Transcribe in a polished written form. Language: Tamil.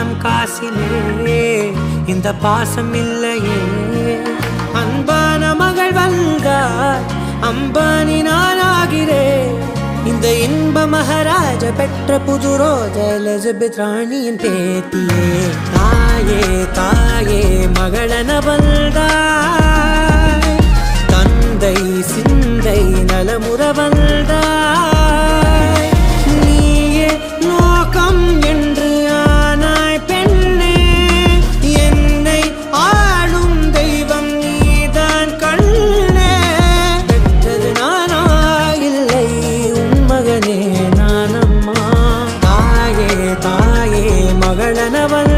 பணம் காசிலே இந்த பாசம் இல்லையே. அன்பான மகள் வந்தார் அம்பானி நானாகிறேன். இந்த இன்ப மகாராஜ பெற்ற புது ரோஜ எலிசபெத் ராணியின் பேத்தியே. தாயே தாயே மகளன வந்தாய், தந்தை சிந்தை நலமுற வந்தாய். நீயே நோக்கம் என்று ஆனாய் பெண்ணே, என்னை ஆளும் தெய்வம் நீதான் கண்ணே. பெற்றது நானா இல்லை உன் மகனே நானம்மா. தாயே தாயே மகளனவன்